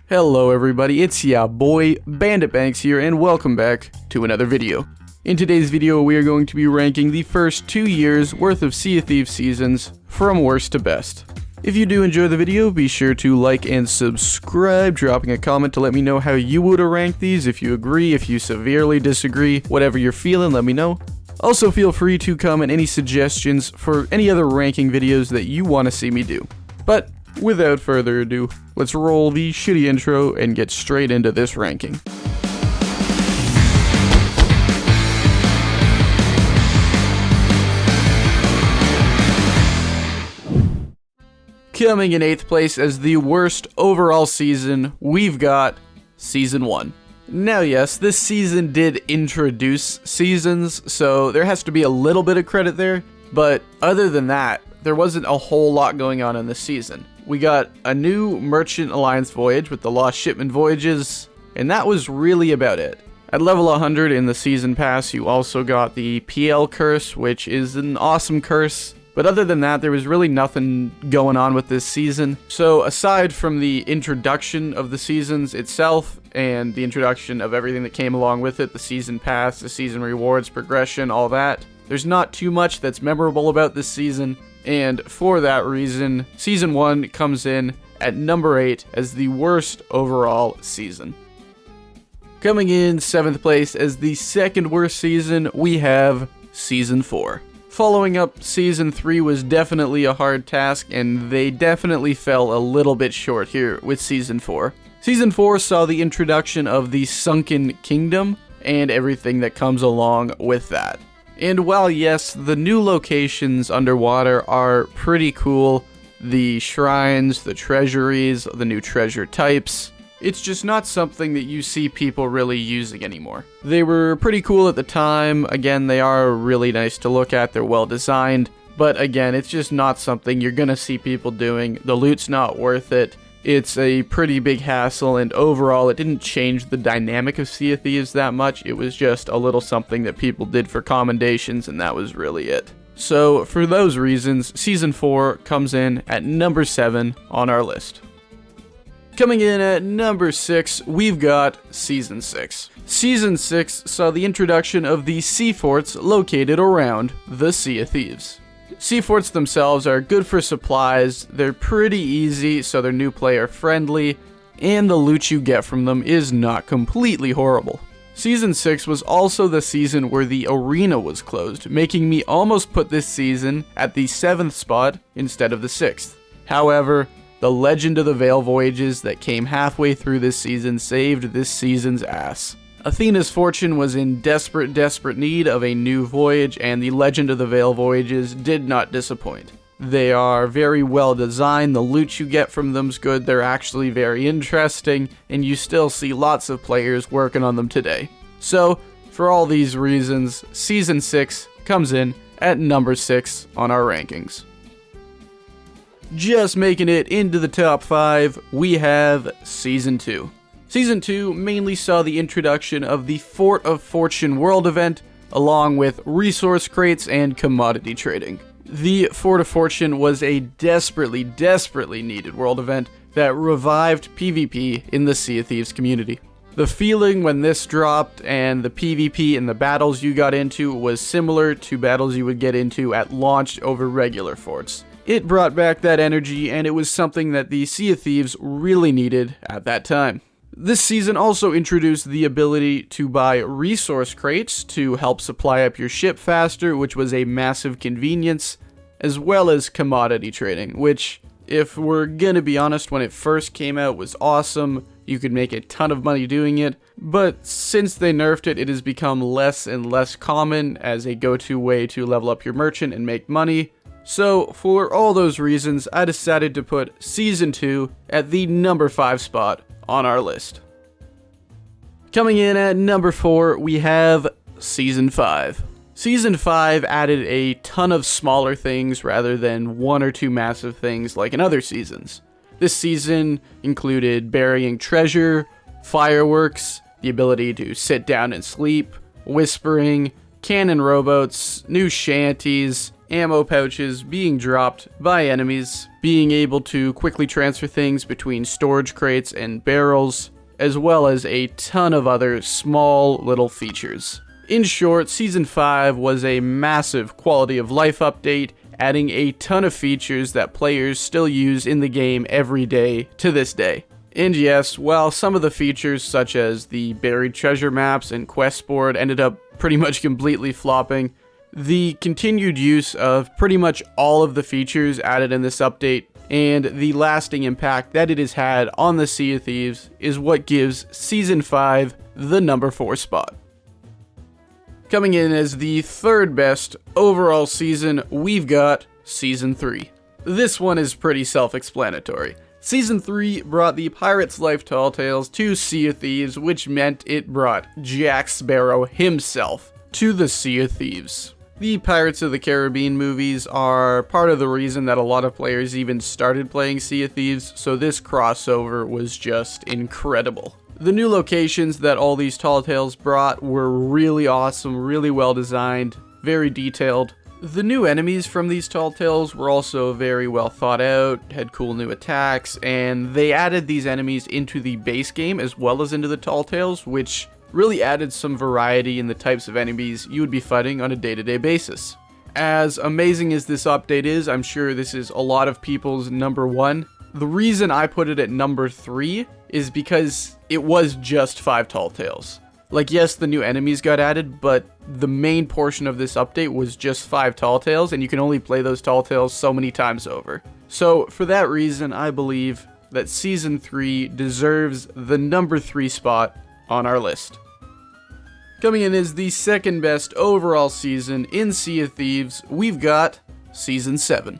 Hello everybody, it's ya boy, Bandit Banks here, and welcome back to another video. In today's video, we are going to be ranking the first 2 years worth of Sea of Thieves Seasons from worst to best. If you do enjoy the video, be sure to like and subscribe, dropping a comment to let me know how you would rank these, if you agree, if you severely disagree, whatever you're feeling, let me know. Also feel free to comment any suggestions for any other ranking videos that you want to see me do. But without further ado, let's roll the shitty intro and get straight into this ranking. Coming in 8th place as the worst overall season, we've got Season 1. Now yes, this season did introduce seasons, so there has to be a little bit of credit there, but other than that, there wasn't a whole lot going on in this season. We got a new Merchant Alliance voyage with the Lost Shipment voyages, and that was really about it. At level 100 in the season pass, you also got the PL curse, which is an awesome curse. But other than that, there was really nothing going on with this season. So aside from the introduction of the seasons itself, and the introduction of everything that came along with it, the season pass, the season rewards, progression, all that, there's not too much that's memorable about this season. And for that reason, Season 1 comes in at number 8 as the worst overall season. Coming in 7th place as the second worst season, we have Season 4. Following up Season 3 was definitely a hard task, and they definitely fell a little bit short here with Season 4. Season 4 saw the introduction of the Sunken Kingdom and everything that comes along with that. And while yes, the new locations underwater are pretty cool, the shrines, the treasuries, the new treasure types, it's just not something that you see people really using anymore. They were pretty cool at the time, again they are really nice to look at, they're well designed, but again it's just not something you're gonna see people doing, the loot's not worth it, it's a pretty big hassle, and overall it didn't change the dynamic of Sea of Thieves that much, it was just a little something that people did for commendations and that was really it. So for those reasons, Season 4 comes in at number 7 on our list. Coming in at number 6, we've got Season 6. Season 6 saw the introduction of the sea forts located around the Sea of Thieves. Sea forts themselves are good for supplies, they're pretty easy so they're new player friendly, and the loot you get from them is not completely horrible. Season 6 was also the season where the arena was closed, making me almost put this season at the 7th spot instead of the 6th. However, the Legend of the Veil voyages that came halfway through this season saved this season's ass. Athena's fortune was in desperate need of a new voyage, and the Legend of the Veil voyages did not disappoint. They are very well designed, the loot you get from them's good, they're actually very interesting, and you still see lots of players working on them today. So, for all these reasons, Season 6 comes in at number 6 on our rankings. Just making it into the top 5, we have Season 2. Season 2 mainly saw the introduction of the Fort of Fortune world event, along with resource crates and commodity trading. The Fort of Fortune was a desperately needed world event that revived PvP in the Sea of Thieves community. The feeling when this dropped and the PvP and the battles you got into was similar to battles you would get into at launch over regular forts. It brought back that energy, and it was something that the Sea of Thieves really needed at that time. This season also introduced the ability to buy resource crates to help supply up your ship faster, which was a massive convenience, as well as commodity trading, which, if we're gonna be honest, when it first came out was awesome. You could make a ton of money doing it, but since they nerfed it, it has become less and less common as a go-to way to level up your merchant and make money. So, for all those reasons, I decided to put Season 2 at the number 5 spot on our list. Coming in at number 4, we have Season 5. Season 5 added a ton of smaller things rather than one or two massive things like in other seasons. This season included burying treasure, fireworks, the ability to sit down and sleep, whispering, cannon rowboats, new shanties, ammo pouches being dropped by enemies, being able to quickly transfer things between storage crates and barrels, as well as a ton of other small little features. In short, Season 5 was a massive quality of life update, adding a ton of features that players still use in the game every day to this day. And yes, while some of the features such as the buried treasure maps and quest board ended up pretty much completely flopping, the continued use of pretty much all of the features added in this update and the lasting impact that it has had on the Sea of Thieves is what gives Season 5 the number 4 spot. Coming in as the third best overall season, we've got Season 3. This one is pretty self-explanatory. Season 3 brought the Pirate's Life Tall Tales to Sea of Thieves, which meant it brought Jack Sparrow himself to the Sea of Thieves. The Pirates of the Caribbean movies are part of the reason that a lot of players even started playing Sea of Thieves, so this crossover was just incredible. The new locations that all these Tall Tales brought were really awesome, really well designed, very detailed. The new enemies from these Tall Tales were also very well thought out, had cool new attacks, and they added these enemies into the base game as well as into the Tall Tales, which really added some variety in the types of enemies you would be fighting on a day-to-day basis. As amazing as this update is, I'm sure this is a lot of people's number 1. The reason I put it at number 3 is because it was just 5 Tall Tales. Like, yes, the new enemies got added, but the main portion of this update was just 5 Tall Tales, and you can only play those Tall Tales so many times over. So, for that reason, I believe that Season 3 deserves the number 3 spot on our list. Coming in as the second best overall season in Sea of Thieves, we've got Season 7.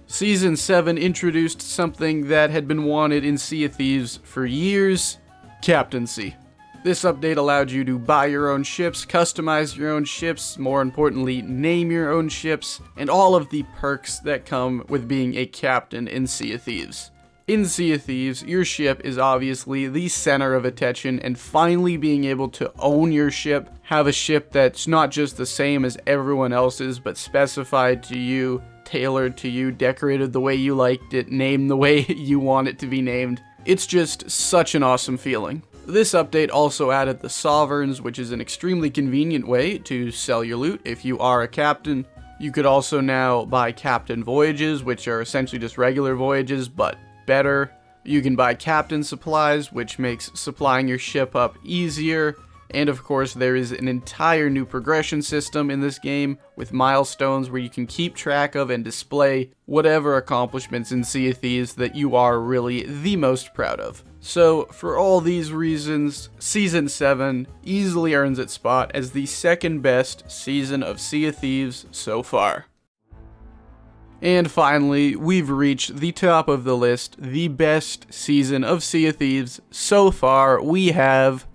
Season 7 introduced something that had been wanted in Sea of Thieves for years: captaincy. This update allowed you to buy your own ships, customize your own ships, more importantly, name your own ships, and all of the perks that come with being a captain in Sea of Thieves. In Sea of Thieves, your ship is obviously the center of attention, and finally being able to own your ship, have a ship that's not just the same as everyone else's, but specified to you, tailored to you, decorated the way you liked it, named the way you want it to be named. It's just such an awesome feeling. This update also added the Sovereigns, which is an extremely convenient way to sell your loot if you are a captain. You could also now buy captain voyages, which are essentially just regular voyages, but better. You can buy captain supplies, which makes supplying your ship up easier. And of course, there is an entire new progression system in this game with milestones where you can keep track of and display whatever accomplishments in Sea of Thieves that you are really the most proud of. So, for all these reasons, Season 7 easily earns its spot as the second best season of Sea of Thieves so far. And finally, we've reached the top of the list, the best season of Sea of Thieves so far. We have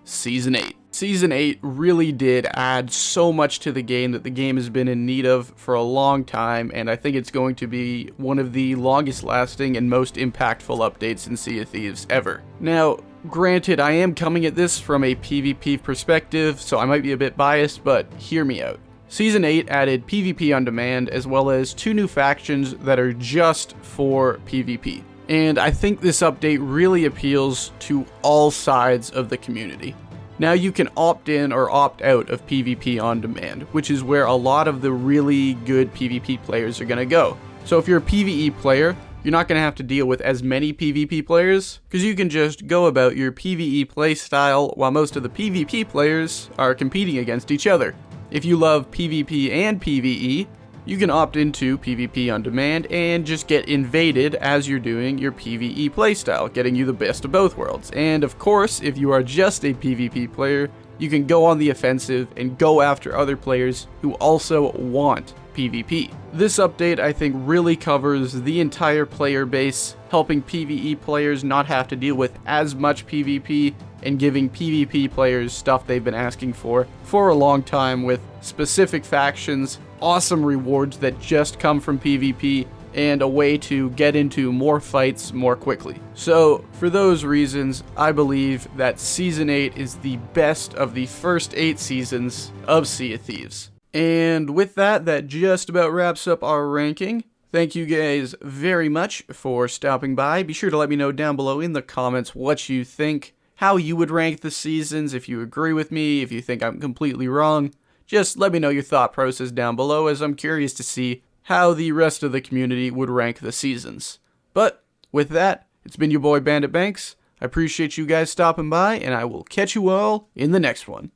Season 8. Season 8 really did add so much to the game that the game has been in need of for a long time, and I think it's going to be one of the longest lasting and most impactful updates in Sea of Thieves ever. Now, granted, I am coming at this from a PvP perspective, so I might be a bit biased, but hear me out. Season 8 added PvP on demand, as well as 2 new factions that are just for PvP. And I think this update really appeals to all sides of the community. Now you can opt in or opt out of PvP on demand, which is where a lot of the really good PvP players are going to go. So if you're a PvE player, you're not going to have to deal with as many PvP players, because you can just go about your PvE playstyle while most of the PvP players are competing against each other. If you love PvP and PvE, you can opt into PvP on demand and just get invaded as you're doing your PvE playstyle, getting you the best of both worlds. And of course, if you are just a PvP player, you can go on the offensive and go after other players who also want PvP. This update, I think, really covers the entire player base, helping PvE players not have to deal with as much PvP and giving PvP players stuff they've been asking for a long time, with specific factions, awesome rewards that just come from PvP, and a way to get into more fights more quickly. So, for those reasons, I believe that Season 8 is the best of the first 8 seasons of Sea of Thieves. And with that, that just about wraps up our ranking. Thank you guys very much for stopping by. Be sure to let me know down below in the comments what you think, how you would rank the seasons, if you agree with me, if you think I'm completely wrong. Just let me know your thought process down below, as I'm curious to see how the rest of the community would rank the seasons. But with that, it's been your boy Bandit Banks. I appreciate you guys stopping by, and I will catch you all in the next one.